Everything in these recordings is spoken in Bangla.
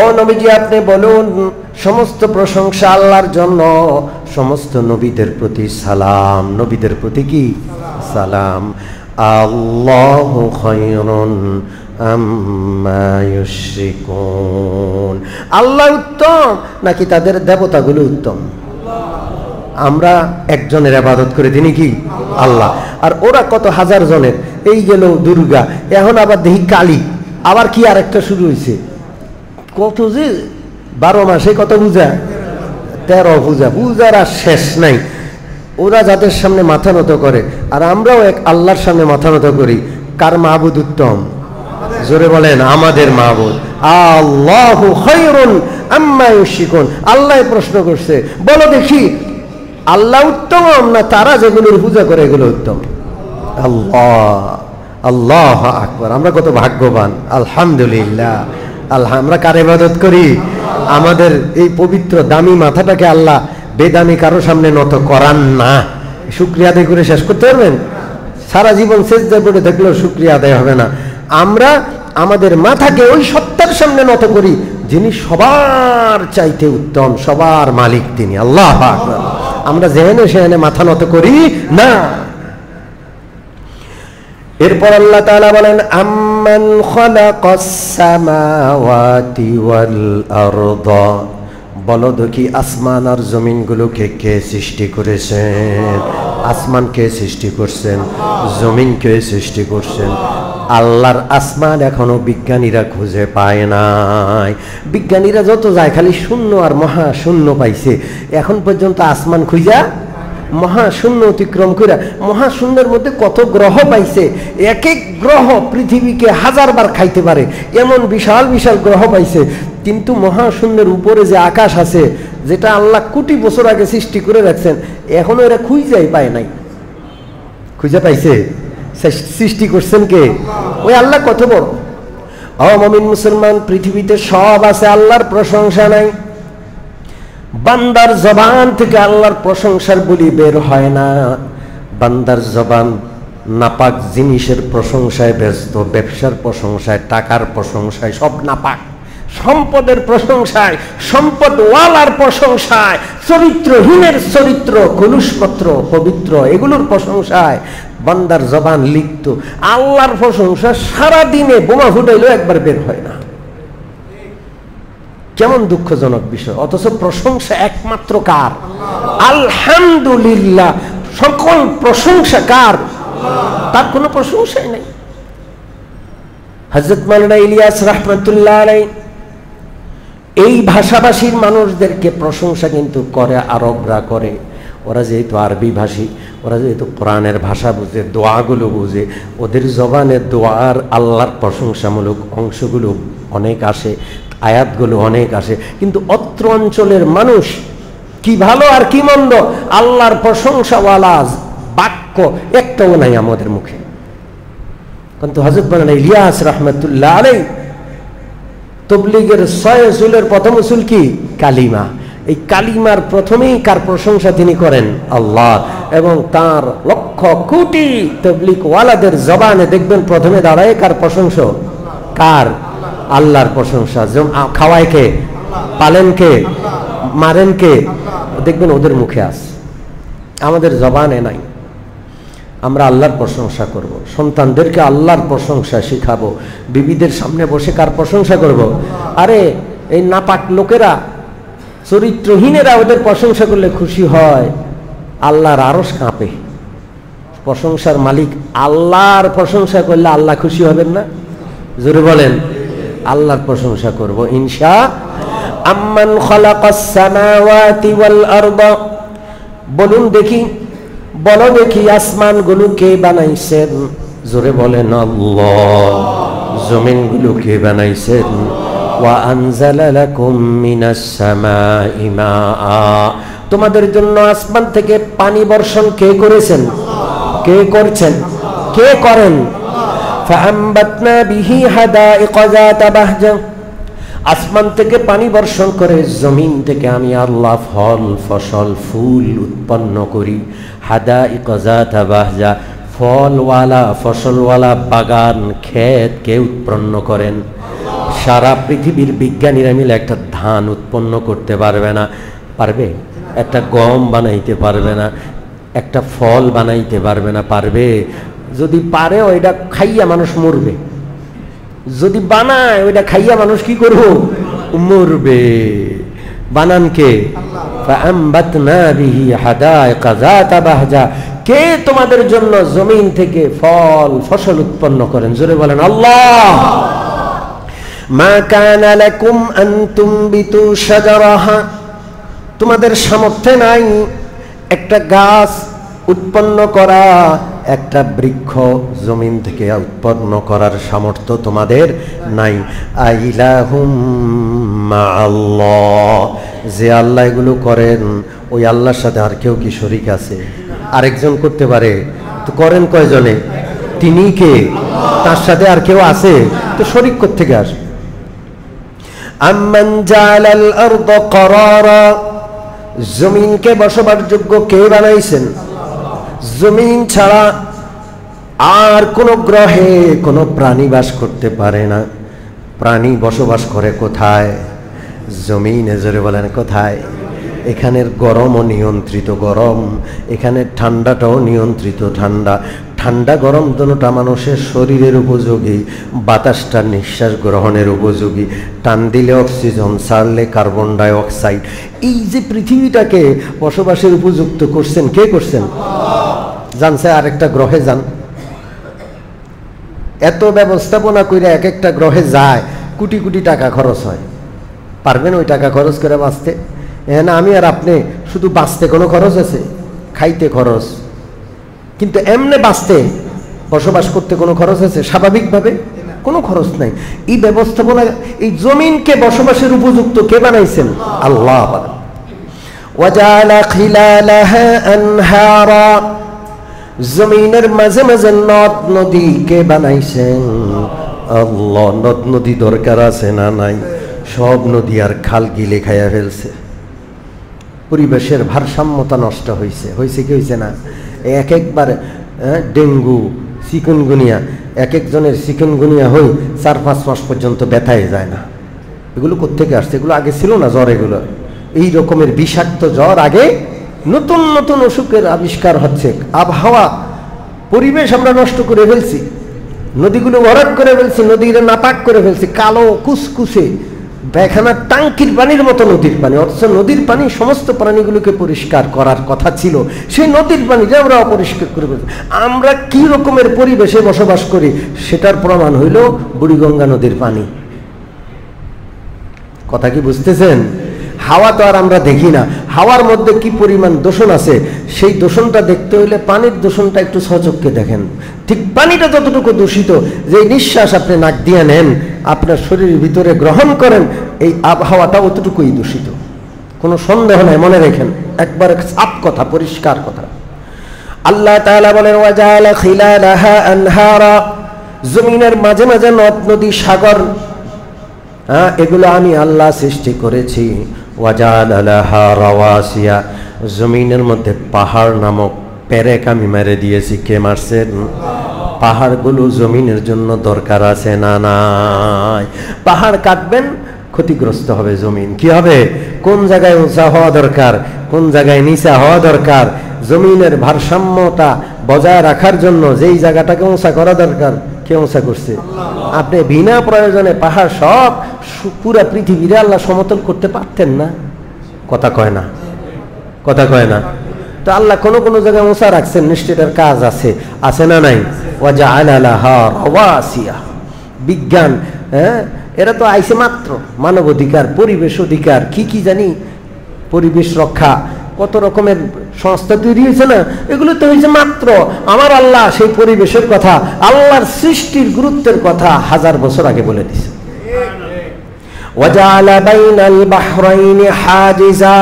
ও নবীজি আপনি বলুন, সমস্ত প্রশংসা আল্লাহর জন্য, সমস্ত নবীদের প্রতি সালাম, নবীদের প্রতি কি সালাম। আল্লাহু খায়রুন আম্মা ইউশরিকুন, আল্লাহ উত্তম নাকি তাদের দেবতাগুলো উত্তম? আমরা একজনের ইবাদত করে, তিনি কি আল্লাহ, আর ওরা কত হাজার জনের। এই গেল দুর্গা, এখন আবার দেখি কালী, আবার কি আরেকটা শুরু হয়েছে, কত যে 12 মাসে কত পূজা, 13 পূজা, পূজার আর শেষ নাই। ওরা যাদের সামনে মাথা নত করে, আর আমরাও এক আল্লাহর সামনে মাথা নত করি। কার মাবুদ উত্তম? জোরে বলেন, আমাদের মাবুদ। আল্লাহু খায়রুন আম্মা ইউশরিকুন, আল্লাহ প্রশ্ন করছে, বলো দেখি আল্লাহ উত্তম না তারা যেগুলোর পূজা করে এগুলো উত্তম? আল্লাহ, আল্লাহু আকবার। আমরা কত ভাগ্যবান, আলহামদুলিল্লাহ। আমরা কার ইবাদত করি? আমাদের এই পবিত্র দামি মাথাটাকে আল্লাহ বেদামি কারো সামনে নত করান না। শুকরিয়া আদায় করে শেষ করতে পারবেন? সারা জীবন সেজদায় পড়ে থাকলেও শুকরিয়া আদায় হবে না। আমরা আমাদের মাথাকে ওই সত্তার সামনে নত করি যিনি সবার চাইতে উত্তম, সবার মালিক তিনি আল্লাহ আকবার। আমরা যেহেনে সেহেনে মাথা নত করি না। এরপর আল্লাহ তাআলা বলেন, আম্মান খালাকাস সামাওয়াতি ওয়াল আরদা, বলো দেখি আসমান আর জমিনগুলোকে কে সৃষ্টি করেছেন? আসমান কে সৃষ্টি করছেন? জমিন কে সৃষ্টি করছেন? আল্লাহর আসমান এখনো বিজ্ঞানীরা খুঁজে পায় নাই। বিজ্ঞানীরা যত যায় খালি শূন্য আর মহাশূন্য পাইছে, এখন পর্যন্ত আসমান খুঁজা মহাশূন্য অতিক্রম করে মহাশূন্যের মধ্যে কত গ্রহ পাইছে। এক এক গ্রহ পৃথিবীকে 1000 বার খাইতে পারে, এমন বিশাল বিশাল গ্রহ পাইছে। কিন্তু মহাশূন্যের উপরে যে আকাশ আছে, যেটা আল্লাহ কোটি বছর আগে সৃষ্টি করে রাখছেন, এখনো এরা খুঁজাই পায় নাই। খুঁজে পাইছে? সৃষ্টি করছেন কে? ওই আল্লাহ কত বড়। ও মুমিন মুসলমান, পৃথিবীতে সব আছে, আল্লাহর প্রশংসা নাই। বান্দার জবান থেকে আল্লাহর প্রশংসার বলি বের হয় না। বান্দার জবান নাপাক জিনিসের প্রশংসায় ব্যস্ত, ব্যবসার প্রশংসায়, টাকার প্রশংসায়, সব নাপাক। সম্পদের প্রশংসায়, সম্পদওয়ালার প্রশংসায়, চরিত্রহীনের চরিত্র, কলুষপত্র পবিত্র, এগুলোর প্রশংসায় বান্দার জবান লিপ্ত। আল্লাহর প্রশংসা সারা দিনে বোমা ফুটাইলেও একবার বের হয় না। কেমন দুঃখজনক বিষয়। অথচ প্রশংসা একমাত্র কার? আলহামদুলিল্লাহ। সকল প্রশংসা কার? তার কোনো প্রশংসাই নাই। হযরত মাওলানা ইলিয়াস রাহমাতুল্লাহ আলাইহি এই ভাষাভাষীর মানুষদেরকে প্রশংসা কিন্তু করে আরবরা করে। ওরা যেহেতু আরবি ভাষী, ওরা যেহেতু কোরআনের ভাষা বুঝে, দোয়াগুলো বুঝে, ওদের জবানে দোয়ার আল্লাহর প্রশংসামূলক অংশগুলো অনেক আসে, আয়াতগুলো অনেক আসে। কিন্তু অত্র অঞ্চলের মানুষ কি ভালো আর কি মন্দ, আল্লাহর প্রশংসাওয়ালা বাক্য একটাও নাই আমাদের মুখে। কিন্তু হযরত মাওলানা ইলিয়াস রাহমাতুল্লাহ আলাইহি তাবলীগের 6 উসুলের প্রথম উসুল কি? কালিমা। এই কালিমার প্রথমেই কার প্রশংসা তিনি করেন? আল্লাহ। এবং তার লক্ষ কোটি তাবলীগ ওয়ালাদের জবানে দেখবেন প্রথমে দাঁড়ায় কার প্রশংসা? কার? আল্লাহর প্রশংসা। খাওয়ায় কে? পালেন কে? মারেন কে? দেখবেন ওদের মুখে আছে, আমাদের জবানে নাই। আমরা আল্লাহর প্রশংসা করব, সন্তানদেরকে আল্লাহর প্রশংসা শিখাবো। বিবিদের সামনে বসে কার প্রশংসা করব? আরে এই নাপাক লোকেরা, চরিত্রহীনেরা ওদের প্রশংসা করলে খুশি হয়, আল্লাহর আরশ কাঁপে। প্রশংসার মালিক আল্লাহর প্রশংসা করলে আল্লাহ খুশি হবেন না? জোরে বলেন, আল্লাহর প্রশংসা করব ইনশাআল্লাহ। আম্মান খালাকাস সামাওয়াতি ওয়াল আরদা, বলুন দেখি, বলো দেখি আসমানগুলো কে বানাইছেন? জোরে বলেন আল্লাহ। জমিনগুলো কে বানাইছেন? ওয়া আনজালা লাকুম মিনাস সামাই মাআ, তোমাদের জন্য আসমান থেকে পানি বর্ষণ কে করেছেন? কে করছেন? কে করেন? ফাআমবাতনা বিহি হাদাইকা যাতা বাহজা, আসমান থেকে পানি বর্ষণ করে জমিন থেকে আমি আল্লাহ ফল ফসল ফুল উৎপন্ন করি। হাদাইকা যাতা বাহজা, ফলওয়ালা ফসলওয়ালা বাগান ক্ষেত কে উৎপন্ন করেন? সারা পৃথিবীর বিজ্ঞানীরা মিলে একটা ধান উৎপন্ন করতে পারবে না। পারবে? একটা গম বানাইতে পারবে না, একটা ফল বানাইতে পারবে না। পারবে? যদি পারে ওইটা খাইয়া মানুষ মরবে, যদি বানায় ওইটা খাইয়া মানুষ কি করব? মরবে। বানান কে? ফাআমবাতনা বিহি হাদাইকা যাতা বাহজা। কে তোমাদের জন্য জমিন থেকে ফসল উৎপন্ন করেন? জোরে বলেন আল্লাহ। মা কানা লাকুম আন তুমবিতু শাজারাহা, তোমাদের সামর্থ্য নাই একটা গাছ উৎপন্ন করা, একটা বৃক্ষ জমিন থেকে উৎপন্ন করার সামর্থ্য তোমাদের নাই। আইলাহুম মাআল্লাহ, যে আল্লাহ এগুলো করেন ওই আল্লাহর সাথে আর কেউ কি শরীক আছে? আরেকজন করতে পারে তো করেন কয়জনে? তিনি কে? তার সাথে আর কেউ আছে? তো শরীক কোত্থেকে আসে? আম্মান জাআলাল আরদা করারা, জমিনকে বসবাস যোগ্য কে বানাইছেন? জমিন ছাড়া আর কোন গ্রহে কোন প্রাণী বাস করতে পারে না। প্রাণী বসবাস করে কোথায়? জমিনে। জোরে বলেন কোথায়? এখানের গরমও নিয়ন্ত্রিত গরম, এখানে ঠান্ডাটাও নিয়ন্ত্রিত ঠান্ডা। ঠান্ডা গরম দুটোটা মানুষের শরীরের উপযোগী, বাতাসটা নিঃশ্বাস গ্রহণের উপযোগী। টান দিলে অক্সিজেন, ছাড়লে কার্বন ডাই অক্সাইড। এই যে পৃথিবীটাকে বসবাসের উপযুক্ত করছেন কে করছেন? জানছে আরেকটা গ্রহে যান, এত ব্যবস্থাপনা করে এক একটা গ্রহে যায়, কোটি কোটি টাকা খরচ হয়। পারবেন ওই টাকা খরচ করে বাঁচতে? না, আমি আর আপনি শুধু বাঁচতে কোনো খরচ আছে? খাইতে খরচ, কিন্তু এমনে বাঁচতে বসবাস করতে কোনো খরচ আছে? স্বাভাবিকভাবে কোনো খরচ নাই। এই ব্যবস্থাপনা, এই জমিনকে বসবাসের উপযুক্ত কে বানাইছেন? আল্লাহ। ওয়াজালা খিলালাহা আনহারা, জমিনের মাঝে মাঝে নদ নদী কে বানাইছেন? আল্লাহ। নদ নদী দরকার আছে না নাই? সব নদী আর খাল গিলে খাইয়া ফেলছে। পরিবেশের ভারসাম্যতা নষ্ট হয়েছে। হয়েছে কি হয়েছে না? এক একবার ডেঙ্গু, চিকুনগুনিয়া, এক একজনের চিকুনগুনিয়া হই 4-5 মাস পর্যন্ত ব্যথায় যায় না। এগুলো কোত্থেকে আসছে? এগুলো আগে ছিল না জ্বর। এগুলো এই রকমের বিষাক্ত জ্বর আগে, নতুন নতুন অসুখের আবিষ্কার হচ্ছে। আবহাওয়া, পরিবেশ আমরা নষ্ট করে ফেলছি, নদীগুলো ভরাট করে ফেলছি, নদীগুলো নাপাক করে ফেলছি, কালো কুসকুসে বেখানা টাঙ্কির পানির মতো নদীর পানি। অথচ নদীর পানি সমস্ত প্রাণীগুলোকে পরিষ্কার করার কথা ছিল, সেই নদীর পানিটা আমরা অপরিষ্কার করে ফেলছি। আমরা কি রকমের পরিবেশে বসবাস করি সেটার প্রমাণ হইল বুড়িগঙ্গা নদীর পানি। কথা কি বুঝতেছেন? হাওয়া তো আর আমরা দেখি না, হাওয়ার মধ্যে কি পরিমাণ দূষণ আছে, সেই দূষণটা দেখতে হইলে পানির দূষণটা একটু সচক্ষে দেখেন। ঠিক পানিটা যতটুকু দূষিত, যে নিঃশ্বাস আপনি নাক দিয়ে নেন, আপনার শরীরের ভিতরে গ্রহণ করেন, এই আবহাওয়াটা অতটুকুই দূষিত, কোনো সন্দেহ নাই। মনে রেখেন, একবার সাফ কথা, পরিষ্কার কথা। আল্লাহ তাআলা বলেন ওয়াজালা খিলালাহা আনহারা, জমিনের মাঝে মাঝে নদ নদী, সাগর, এগুলো আমি আল্লাহ সৃষ্টি করেছি। ওয়াজালা লাহা রাওয়াসিয়া, জমিনের মধ্যে পাহাড় নামক পেরেক আমি মেরে দিয়েছি। কে মারছেন? পাহাড়গুলো জমিনের জন্য দরকার আছে না নাই? পাহাড় কাটবেন, ক্ষতিগ্রস্ত হবে জমিন। কি হবে? কোন জায়গায় উঁচা হওয়া দরকার, কোন জায়গায় নিচা হওয়া দরকার, জমিনের ভারসাম্যতা বজায় রাখার জন্য যেই জায়গাটাকে উঁচা করা দরকার, কে উঁচা করছে? আপনি বিনা প্রয়োজনে পাহাড় সব পুরা পৃথিবীরে আল্লাহ সমতল করতে পারতেন না? কথা কয় না, কথা কয় না। তো আল্লাহ কোন কোন জায়গায় উঁচা রাখছেন, নিশ্চয়টার কাজ আছে, আছে না নাই? ওয়াজাআলা লাহা রাওয়াসিয়া, বিজ্ঞান, এরা তো আইছে মাত্র মানব অধিকার, পরিবেশ অধিকার, কি কি জানি, পরিবেশ রক্ষা, কত রকমের সংস্থা তৈরি হয়েছে না? এগুলো তো হয়েছে মাত্র। আমার আল্লাহ সেই পরিবেশের কথা, আল্লাহর সৃষ্টির গুরুত্বের কথা 1000 বছর আগে বলে দিয়েছে। ওয়াজাআলা বাইনাল বাহরাইনি হাজিজা,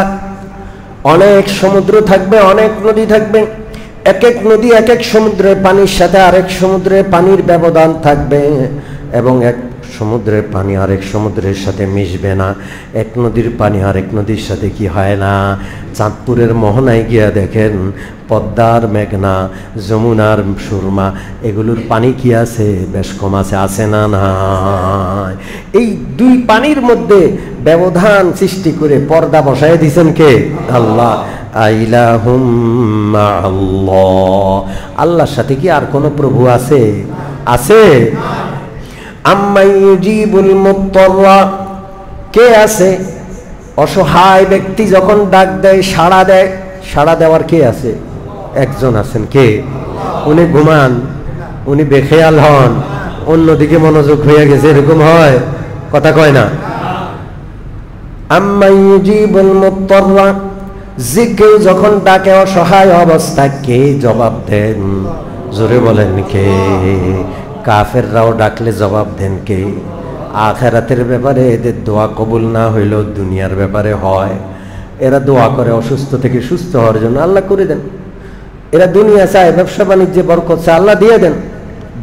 অনেক সমুদ্র থাকবে, অনেক নদী থাকবে, এক এক নদী এক এক সমুদ্রের পানির সাথে আরেক সমুদ্রের পানির ব্যবধান থাকবে, এবং এক সমুদ্রের পানি আরেক সমুদ্রের সাথে মিশবে না, এক নদীর পানি আরেক নদীর সাথে কি হয় না। চাঁদপুরের মোহনায় গিয়া দেখেন পদ্মার মেঘনা, যমুনার সুরমা, এগুলোর পানি কি আছে? বেশ কম আছে, আছে না? না। এই দুই পানির মধ্যে ব্যবধান সৃষ্টি করে পর্দা বসায় দিয়েছেন কে? আল্লাহ। আইলাহুম আল্লাহ, আল্লাহর সাথে কি আর কোন প্রভু আছে? আছে? আম্মাই ইউজিবুল মুত্তাররা, কে আছে? অসহায় ব্যক্তি যখন ডাক দেয়, সাড়া দেয়, সাড়া দেওয়ার কে আছে? একজন আছেন। কে? উনি ঘুমান, উনি বেখেয়াল হন, অন্যদিকে মনোযোগ হয়ে গেছে, এরকম হয়? কথা কয় না। আম্মাই ইউজিবুল মুত্তাররা, যে কেউ যখন ডাকে অসহায় অবস্থায়, কে জবাব দেন? জোরে বলেন কে? কাফেররাও ডাকলে জবাব দেন কে? আখিরাতের ব্যাপারে এদের দোয়া কবুল না হইলেও দুনিয়ার ব্যাপারে হয়। এরা দোয়া করে অসুস্থ থেকে সুস্থ হওয়ার জন্য, আল্লাহ করে দেন। এরা দুনিয়া চায়, ব্যবসা বাণিজ্যে বরকত চায়, আল্লাহ দিয়ে দেন।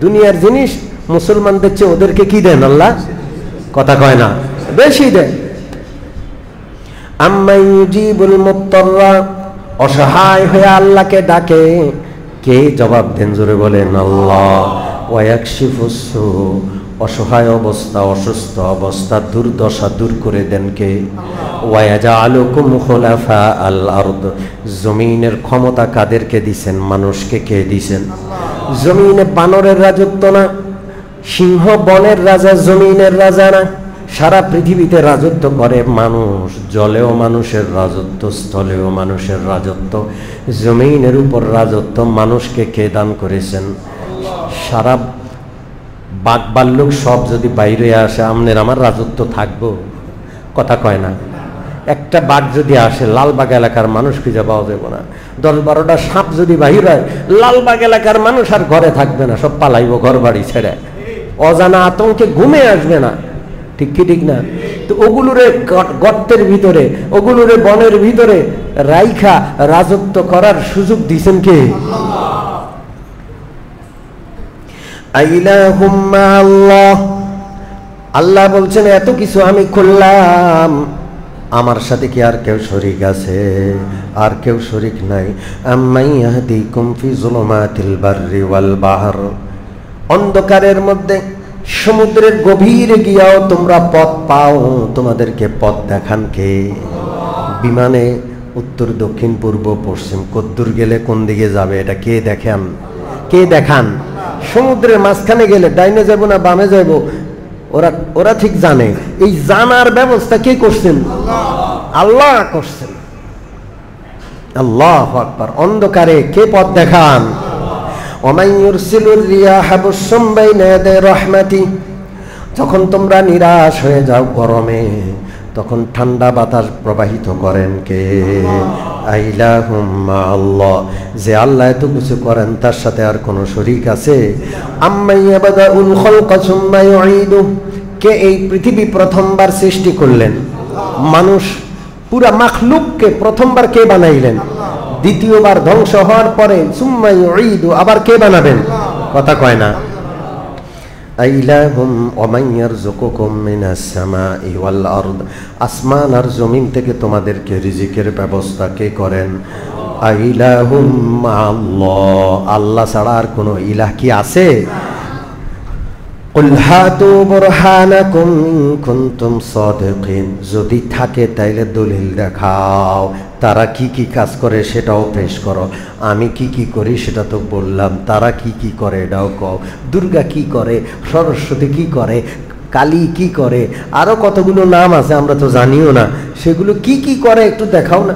দুনিয়ার জিনিস মুসলমানদের চেয়ে ওদেরকে কি দেন? আল্লাহ। কথা কয় না? বেশি দেন। আম্মাই ইউজিবুল মুত্তাররা, অসহায় হয়ে আল্লাহকে ডাকে, কে জবাব দেন? জোরে বলেন আল্লাহ। ওয়া ইয়াকশিফুস সু, অসহায় অবস্থা, অসুস্থ অবস্থা, দুর্দশা দূর করে দেন কে? ওয়া ইয়াজআলুকুম খুলাফা আল আরদ, জমিনের ক্ষমতা কাদেরকে দিবেন? মানুষকে। কে দিবেন? জমিনে বানরের রাজত্ব না, সিংহ বনের রাজা জমিনের রাজা না, সারা পৃথিবীতে রাজত্ব করে মানুষ। জলেও মানুষের রাজত্ব, স্থলেও মানুষের রাজত্ব, জমিনের উপর রাজত্ব মানুষকে কে দান করেছেন? সারা বাঘ ভাল্লুক সব যদি বাইরে আসে, আমনের আমার রাজত্ব থাকবো? কথা কয় না। একটা বাঘ যদি আসে, লালবাগ এলাকার মানুষ খুঁজে পাওয়া যাবে না। 10-12টা সাপ যদি বাহির হয়, লালবাগ এলাকার মানুষ আর ঘরে থাকবে না, সব পালাইব ঘর বাড়ি ছেড়ে। অজানা আতঙ্কে ঘুমে আসবে না। ঠিক কি ঠিক না? তো ওগুলোরে গর্তের ভিতরে, ওগুলোরে বনের ভিতরে রাইখা রাজত্ব করার সুযোগ দিয়েছেন কে? আইলাহুম আল্লাহ, আল্লাহ বলছেন এত কিছু আমি করলাম, আমার সাথে কি আর কেউ শরীক আছে? আর কেউ শরীক নাই। আম্মাই ইয়াহদিকুম ফি যুলুমাতিল বাররি ওয়াল বাহর, অন্ধকারের মধ্যে সমুদ্রের গভীরে গিয়াও তোমরা পথ পাও, তোমাদেরকে পথ দেখান কে? বিমানে উত্তর দক্ষিণ পূর্ব পশ্চিম কদ্দূর গেলে কোন দিকে যাবে, এটা কে দেখেন? কে দেখান? সমুদ্রের মাঝখানে গেলে ডাইনে যাব না বামে যাব, ওরা ঠিক জানে। এই জানার ব্যবস্থা কে করছেন? আল্লাহ করছেন। আল্লাহু আকবার। অন্ধকারে কে পথ দেখান? ওমাই ইউরসিলুর রিয়াহা বুশশুম বাইনা ইয়াদাই রাহমাতি, যখন তোমরা নিরাশ হয়ে যাও গরমে, তখন ঠান্ডা বাতাস প্রবাহিত করেন কে? আইলাহুম আল্লাহ, যে আল্লাহ এত কিছু করেন তার সাথে আর কোনো শরীক আছে? আম্মাই ইয়াবদাউল খালকা সুম্মা ইউঈদু, কে এই পৃথিবী প্রথমবার সৃষ্টি করলেন? মানুষ পুরা মাখলুককে প্রথমবার কে বানাইলেন? দ্বিতীয়বার ধ্বংস হওয়ার পরে সুম্মা ইউঈদু, আবার কে বানাবেন? কথা কয় না। আইলাহুম ওয়া মান ইয়ারযুকুকুম মিনাস সামাই ওয়াল আরদ, আসমান আর জমিন থেকে তোমাদেরকে রিজিকের ব্যবস্থা কে করেন? আইলাহুম আল্লাহ, আল্লাহ ছাড়া আর কোনো ইলাহ কি আছে? কুল হাতু বুরহানাকুম ইন কুনতুম সাদিকিন, যদি থাকে তাইলে দলিল দেখাও। তারা কি কি কাজ করে সেটাও পেশ করো। আমি কি কি করি সেটা তো বললাম, তারা কি কি করে এটাও কও। দুর্গা কি করে, সরস্বতী কি করে, কালী কি করে, আরো কতগুলো নাম আছে আমরা তো জানিও না, সেগুলো কি কি করে একটু দেখাও না।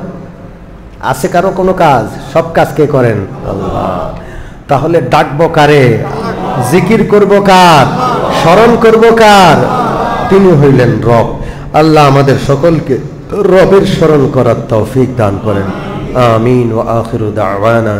আছে কারো কোনো কাজ? সব কাজ কে করেন? আল্লাহ। তাহলে ডাকবো কারে? জিকির করব কার? স্মরণ করব কার? তিনি হইলেন রব। আল্লাহ আমাদের সকলকে রবের স্মরণ করার তৌফিক দান করেন। আমিন। ওয়া আখিরু দাওয়ানা